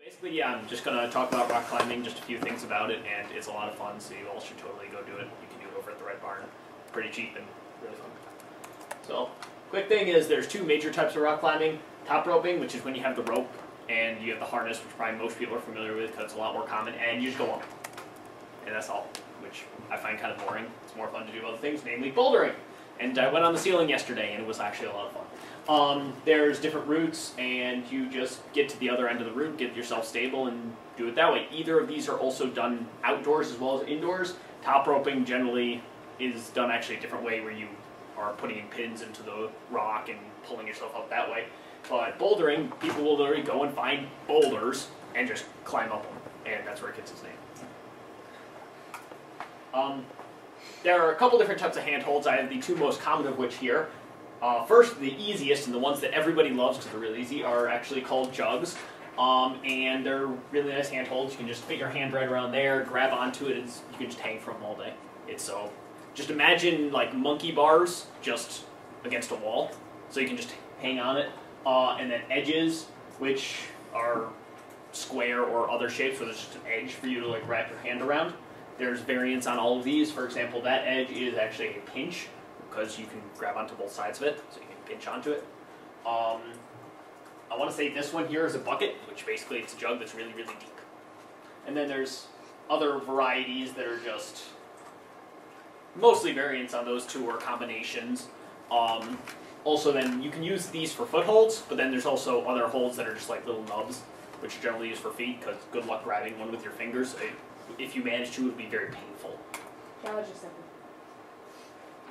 Basically, yeah, I'm just going to talk about rock climbing, just a few things about it, and it's a lot of fun, so you all should totally go do it. You can do it over at the Red Barn. Pretty cheap and really fun. So, quick thing is there's two major types of rock climbing. Top roping, which is when you have the rope and you have the harness, which probably most people are familiar with because it's a lot more common, and you just go up. And that's all, which I find kind of boring. It's more fun to do other things, namely bouldering. And I went on the ceiling yesterday, and it was actually a lot of fun. There's different routes, and you just get to the other end of the route, get yourself stable, and do it that way. Either of these are also done outdoors as well as indoors. Top roping generally is done actually a different way, where you are putting in pins into the rock and pulling yourself up that way. But bouldering, people will literally go and find boulders and just climb up them, and that's where it gets its name. There are a couple different types of handholds. I have the two most common of which here. First, the easiest, and the ones that everybody loves because they're really easy, are actually called jugs. And they're really nice handholds. You can just fit your hand right around there, grab onto it, and you can just hang from them all day. Just imagine like monkey bars just against a wall. So you can just hang on it. And then edges, which are square or other shapes where there's just an edge for you to like wrap your hand around. There's variants on all of these. For example, that edge is actually a pinch, because you can grab onto both sides of it, so you can pinch onto it. I want to say this one here is a bucket, which basically it's a jug that's really, really deep. And then there's other varieties that are just mostly variants on those two or combinations. Also then, you can use these for footholds, but then there's also other holds that are just like little nubs, which are generally used for feet, because good luck grabbing one with your fingers. If you manage to, it would be very painful. That was just simple.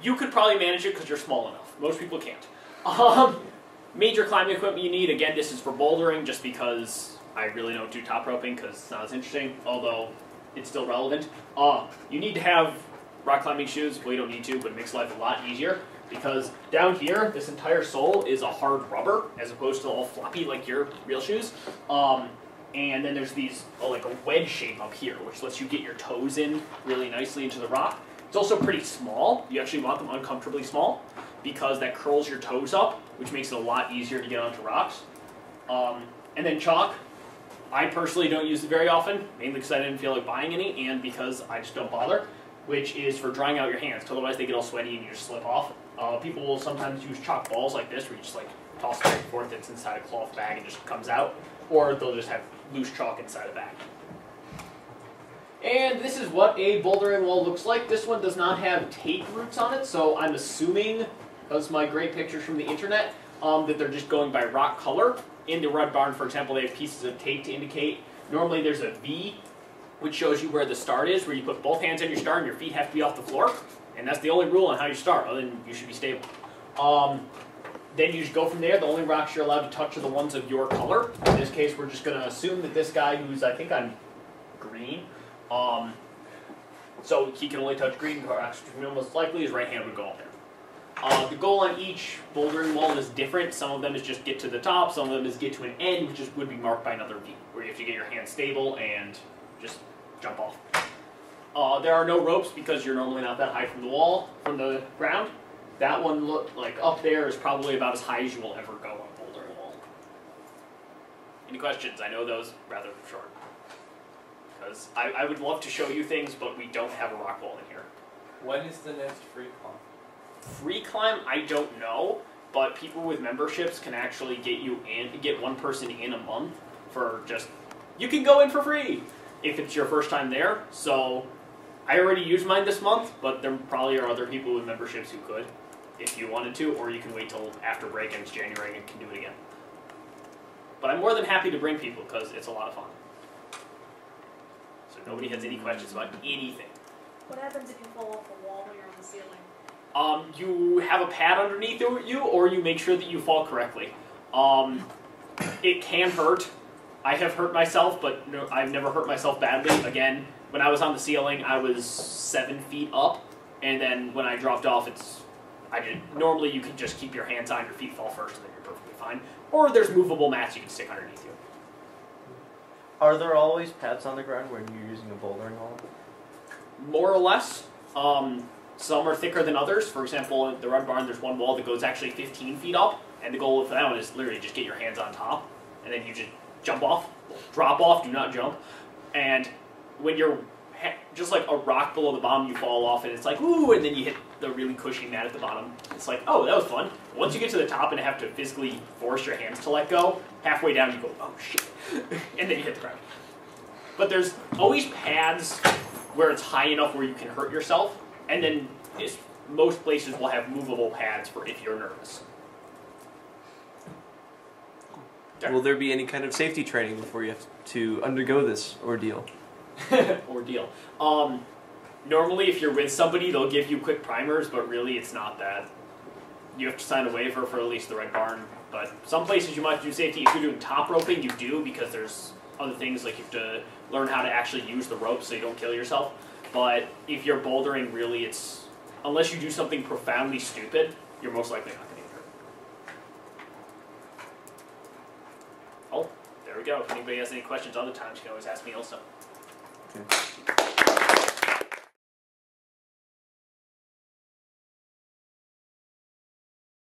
You could probably manage it because you're small enough. Most people can't. Major climbing equipment you need, again, this is for bouldering, just because I really don't do top roping because it's not as interesting, although it's still relevant. You need to have rock climbing shoes. Well, you don't need to, but it makes life a lot easier, because down here, this entire sole is a hard rubber, as opposed to all floppy like your real shoes. And then there's these, like a wedge shape up here, which lets you get your toes in really nicely into the rock. It's also pretty small. You actually want them uncomfortably small, because that curls your toes up, which makes it a lot easier to get onto rocks. And then chalk. I personally don't use it very often, mainly because I didn't feel like buying any, and because I just don't bother, which is for drying out your hands, because otherwise they get all sweaty and you just slip off. People will sometimes use chalk balls like this, where you just like toss it back and forth. It's inside a cloth bag and just comes out. Or they'll just have loose chalk inside a bag. And this is what a bouldering wall looks like. This one does not have tape roots on it, so I'm assuming, because my great pictures from the internet, that they're just going by rock color. In the Red Barn, for example, they have pieces of tape to indicate. Normally there's a V, which shows you where the start is, where you put both hands on your start and your feet have to be off the floor. And that's the only rule on how you start, other than you should be stable. Then you just go from there. The only rocks you're allowed to touch are the ones of your color. In this case, we're just going to assume that this guy, who's, I think I'm green, so he can only touch green rocks, which most likely his right hand would go up there. The goal on each bouldering wall is different. Some of them is just get to the top. Some of them is get to an end, which would be marked by another V, where you have to get your hand stable and just jump off. There are no ropes, because you're normally not that high from the wall, from the ground. That one, like up there, is probably about as high as you will ever go on a bouldering wall. Any questions? I know those rather short. Because I would love to show you things, but we don't have a rock wall in here. When is the next free climb? Free climb, I don't know, but people with memberships can actually get one person in a month for just, you can go in for free if it's your first time there. So I already used mine this month, but there probably are other people with memberships who could, if you wanted to, or you can wait till after break and it's January and can do it again. But I'm more than happy to bring people, because it's a lot of fun. So nobody has any questions about anything. What happens if you fall off the wall when you're on the ceiling? You have a pad underneath you, or you make sure that you fall correctly. It can hurt. I have hurt myself, but no, I've never hurt myself badly. Again, when I was on the ceiling, I was 7 feet up, and then when I dropped off, normally you can just keep your hands on, your feet fall first, and then you're perfectly fine. Or there's movable mats you can stick underneath you. Are there always pads on the ground when you're using a bouldering wall? More or less. Some are thicker than others. For example, in the Red Barn, there's one wall that goes actually 15 feet up, and the goal for that one is literally just get your hands on top, and then you just jump off, drop off, do not jump. And when you're just like a rock below the bottom, you fall off, and it's like, ooh, and then you hit the really cushy mat at the bottom. It's like, oh, that was fun. Once you get to the top and have to physically force your hands to let go, halfway down you go, oh shit, and then you hit the ground. But there's always pads where it's high enough where you can hurt yourself, and then most places will have movable pads for if you're nervous. Will there be any kind of safety training before you have to undergo this ordeal? Ordeal. Normally, if you're with somebody, they'll give you quick primers, but really, it's not that. You have to sign a waiver for at least the Red Barn. But some places you might do safety. If you're doing top roping, you do, because there's other things like you have to learn how to actually use the rope so you don't kill yourself. But if you're bouldering, really, it's unless you do something profoundly stupid, you're most likely not going to get hurt. Oh, there we go. If anybody has any questions on the time, you can always ask me also. Okay.